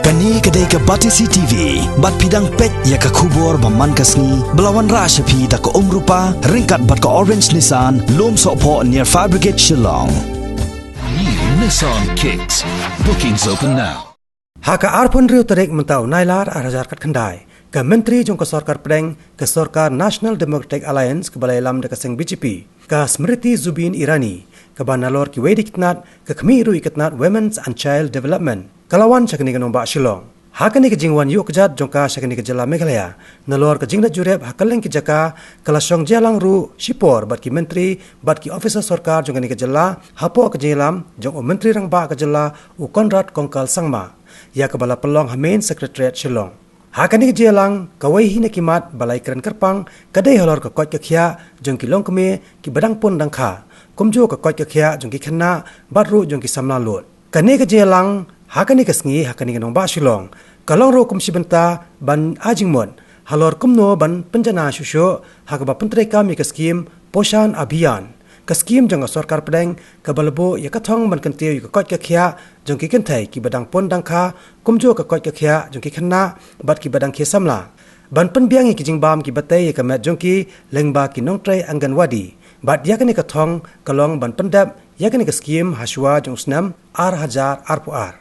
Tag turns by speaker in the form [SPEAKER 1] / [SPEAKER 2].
[SPEAKER 1] Kani kedai ke Batisi TV, bat pidang pet ya ke kubur baman kasni, belawan rasa pi da ke rupa, ringkat bat ke Orange Nissan, lom sokpo near Fire Brigade Shillong.
[SPEAKER 2] New Nissan Kicks. Bookings open now.
[SPEAKER 3] Haka arpun riu tarik mentau nailar arajar kat kendai. Ke Menteri jong ke Sarkar Pedang, ke Sarkar National Democratic Alliance ke Balai Lam dekat Seng BJP, ke Smriti Zubin Irani, ke Banalor ki Wedi Kitnat, ke Kemiru Ikitnat Women's and Child Development, kalawan syakini ke nombak Shillong. Hakani ke jingwan yuk kejat jong ka syakini ke Jela Meghalaya, nalor ke jingdat jurep hakaleng ki jaka, kelasong jalang ru Shipor bat ki Menteri, bat ki Officer Sarkar jong kani ke Jela, hapo ke Jelam, jong Menteri Rangba ke Jela, u Konrad Kongkal Sangma, ya ke Bala Pelong Main Secretariat Shillong. Hakani ke jelang kawai hina kimat balai keren kerpang kadai halor ke kot ke khia jong ki long keme ki badang pun dang kha kumjo ke kot ke khia jong ki khanna batru jong ki samla lot kane ke jelang hakani ke sngi hakani ke nong ba Shillong kalong ro kum sibenta ban ajingmon halor kumno ban penjana shusho hakaba pentre kami ke skim poshan abhiyan ke skim jong Sarkar Pedang ke balbo ya kathong ban kantiu ke kot ke khia jong ki kenthai ki badang pon dang kha kumjo ke kot ke khia jong ki khanna bat ki badang khe samla ban pen biang ki jingbam ki batai ke mat jong ki lengba ki nongtrai anganwadi bat ya kani kathong kalong ban pendap ya kani ke skim haswa jong snam ar hajar ar pu ar